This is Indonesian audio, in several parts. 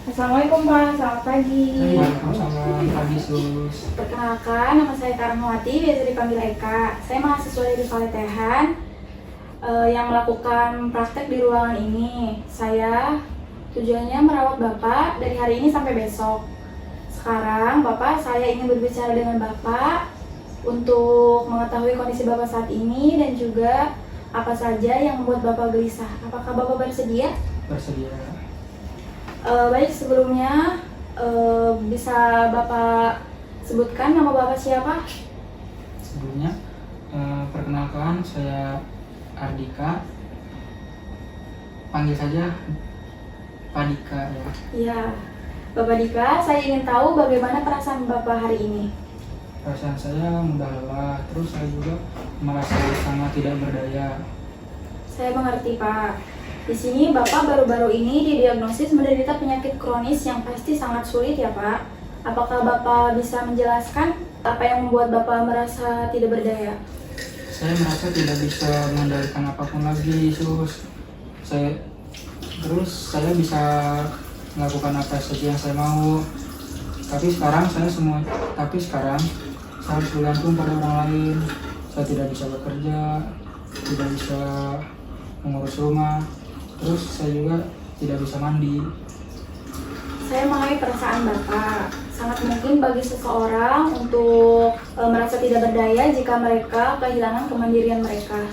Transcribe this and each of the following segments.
Assalamualaikum Pak, selamat pagi. Waalaikumsalam, pagi Sus. Perkenalkan, nama saya Karmawati, biasa dipanggil Eka. Saya mahasiswa dari Paletehan yang melakukan praktek di ruangan ini. Saya tujuannya merawat Bapak dari hari ini sampai besok. Sekarang Bapak, saya ingin berbicara dengan Bapak untuk mengetahui kondisi Bapak saat ini dan juga apa saja yang membuat Bapak gelisah. Apakah Bapak bersedia? Bersedia. Baik, sebelumnya bisa Bapak sebutkan nama Bapak siapa? Sebelumnya, perkenalkan saya Ardika. Panggil saja Pak Dika ya. Iya, Bapak Dika, saya ingin tahu bagaimana perasaan Bapak hari ini. Perasaan saya mudah lelah, terus saya juga merasa sangat tidak berdaya. Saya mengerti Pak. Di sini Bapak baru-baru ini didiagnosis menderita penyakit kronis yang pasti sangat sulit ya Pak. Apakah Bapak bisa menjelaskan apa yang membuat Bapak merasa tidak berdaya? Saya merasa tidak bisa mengendalikan apapun lagi, Sus. Saya bisa melakukan apa saja yang saya mau. Tapi sekarang saya harus bergantung pada orang lain. Saya tidak bisa bekerja, tidak bisa mengurus rumah, terus saya juga tidak bisa mandi. Saya mengerti perasaan Bapak. Sangat mungkin bagi seseorang untuk merasa tidak berdaya jika mereka kehilangan kemandirian mereka.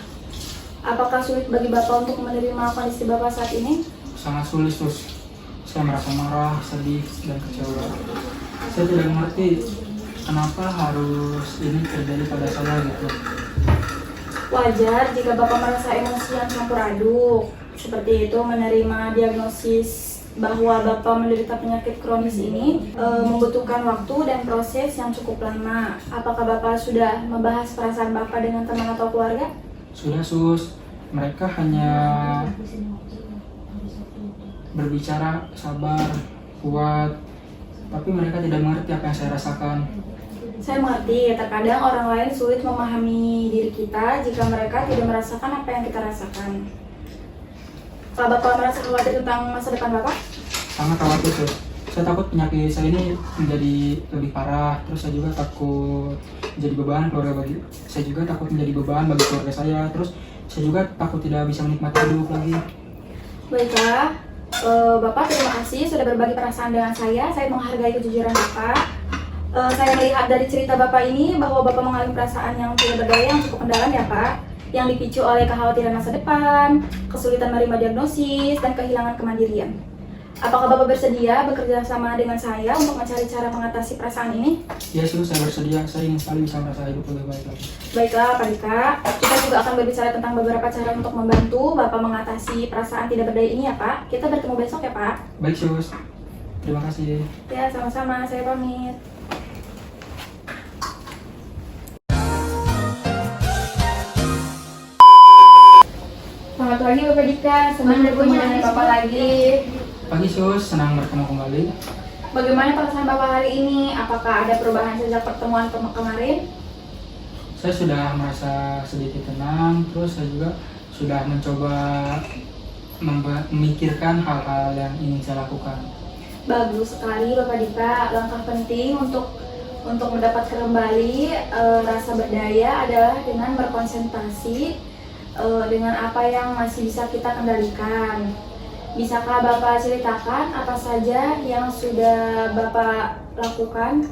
Apakah sulit bagi Bapak untuk menerima kondisi Bapak saat ini? Sangat sulit, Sus. Saya merasa marah, sedih, dan kecewa. Saya tidak mengerti kenapa harus ini terjadi pada saya gitu. Wajar jika Bapak merasa emosi yang campur aduk. Seperti itu, menerima diagnosis bahwa Bapak menderita penyakit kronis ini membutuhkan waktu dan proses yang cukup lama. Apakah Bapak sudah membahas perasaan Bapak dengan teman atau keluarga? Sudah, Sus. Mereka hanya berbicara sabar, kuat, tapi mereka tidak mengerti apa yang saya rasakan. Saya mengerti, terkadang orang lain sulit memahami diri kita jika mereka tidak merasakan apa yang kita rasakan. Pak, Bapak merasa khawatir tentang masa depan Bapak? Sangat khawatir, Sus. Saya takut penyakit saya ini menjadi lebih parah. Terus saya juga takut menjadi beban saya juga takut menjadi beban bagi keluarga saya. Terus saya juga takut tidak bisa menikmati hidup lagi. Baiklah, Bapak terima kasih sudah berbagi perasaan dengan saya. Saya menghargai kejujuran Bapak. Saya melihat dari cerita Bapak ini bahwa Bapak mengalami perasaan yang tidak berdaya yang cukup mendalam ya Pak, yang dipicu oleh kekhawatiran masa depan, kesulitan menerima diagnosis, dan kehilangan kemandirian. Apakah Bapak bersedia bekerja sama dengan saya untuk mencari cara mengatasi perasaan ini? Ya, Sus, saya bersedia. Saya ingin sekali bisa merasa hidup lebih baik lagi. Baiklah Pak Dika, kita juga akan berbicara tentang beberapa cara untuk membantu Bapak mengatasi perasaan tidak berdaya ini ya Pak. Kita bertemu besok ya Pak. Baik, Sus. Terima kasih. Ya, sama-sama. Saya pamit. Selamat pagi Bapak Dika, senang bertemu dengan Bapak lagi. Pagi, Sus. Senang bertemu kembali. Bagaimana perasaan Bapak hari ini? Apakah ada perubahan sejak pertemuan kemarin? Saya sudah merasa sedikit tenang. Terus saya juga sudah mencoba memikirkan hal-hal yang ingin saya lakukan. Bagus sekali Bapak Dika. Langkah penting untuk mendapatkan kembali rasa berdaya adalah dengan berkonsentrasi dengan apa yang masih bisa kita kendalikan. Bisakah Bapak ceritakan apa saja yang sudah Bapak lakukan?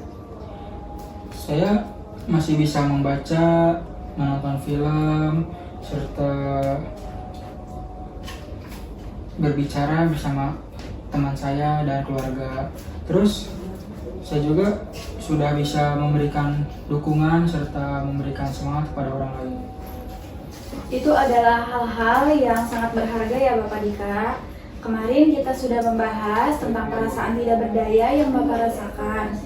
Saya masih bisa membaca, menonton film, serta berbicara bersama teman saya dan keluarga. Terus saya juga sudah bisa memberikan dukungan serta memberikan semangat kepada orang lain. Itu adalah hal-hal yang sangat berharga ya Bapak Dika. Kemarin kita sudah membahas tentang perasaan tidak berdaya yang Bapak rasakan.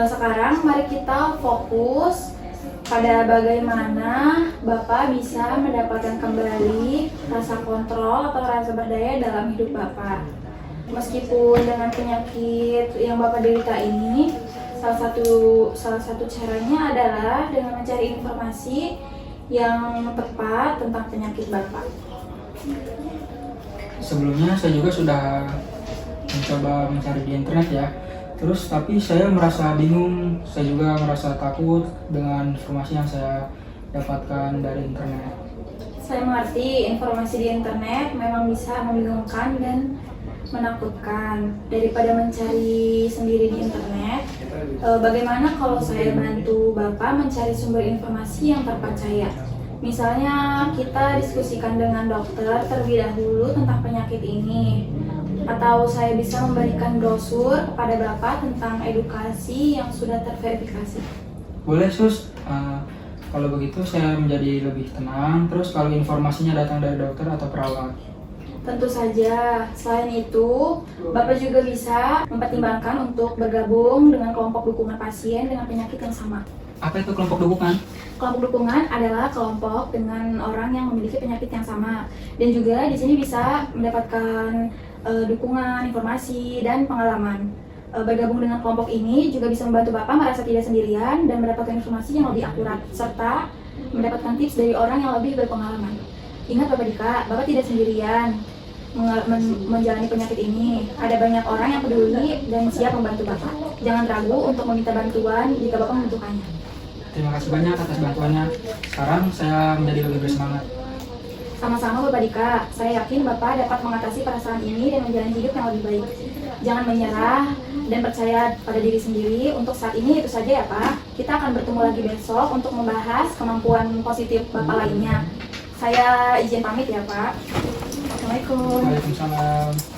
Sekarang mari kita fokus pada bagaimana Bapak bisa mendapatkan kembali rasa kontrol atau rasa berdaya dalam hidup Bapak. Meskipun dengan penyakit yang Bapak derita ini, salah satu caranya adalah dengan mencari informasi yang tepat tentang penyakit Bapak. Sebelumnya saya juga sudah mencoba mencari di internet ya. Terus tapi saya merasa bingung, saya juga merasa takut dengan informasi yang saya dapatkan dari internet. Saya mengerti informasi di internet memang bisa membingungkan dan menakutkan. Daripada mencari sendiri di internet, bagaimana kalau saya bantu Bapak mencari sumber informasi yang terpercaya? Misalnya kita diskusikan dengan dokter terlebih dahulu tentang penyakit ini. Atau saya bisa memberikan brosur kepada Bapak tentang edukasi yang sudah terverifikasi. Boleh sus. Kalau begitu saya menjadi lebih tenang. Terus kalau informasinya datang dari dokter atau perawat? Tentu saja. Selain itu, Bapak juga bisa mempertimbangkan untuk bergabung dengan kelompok dukungan pasien dengan penyakit yang sama. Apa itu kelompok dukungan? Kelompok dukungan adalah kelompok dengan orang yang memiliki penyakit yang sama, dan juga di sini bisa mendapatkan dukungan, informasi, dan pengalaman. Bergabung dengan kelompok ini juga bisa membantu Bapak merasa tidak sendirian dan mendapatkan informasi yang lebih akurat, serta mendapatkan tips dari orang yang lebih berpengalaman. Ingat Bapak Dika, Bapak tidak sendirian menjalani penyakit ini. Ada banyak orang yang peduli dan siap membantu Bapak. Jangan ragu untuk meminta bantuan jika Bapak membutuhkannya. Terima kasih banyak atas bantuannya. Sekarang saya menjadi lebih bersemangat. Sama-sama Bapak Dika, saya yakin Bapak dapat mengatasi perasaan ini dan menjalani hidup yang lebih baik. Jangan menyerah dan percaya pada diri sendiri. Untuk saat ini itu saja ya Pak. Kita akan bertemu lagi besok untuk membahas kemampuan positif Bapak lainnya. Saya izin pamit ya Pak. Assalamualaikum. Waalaikumsalam.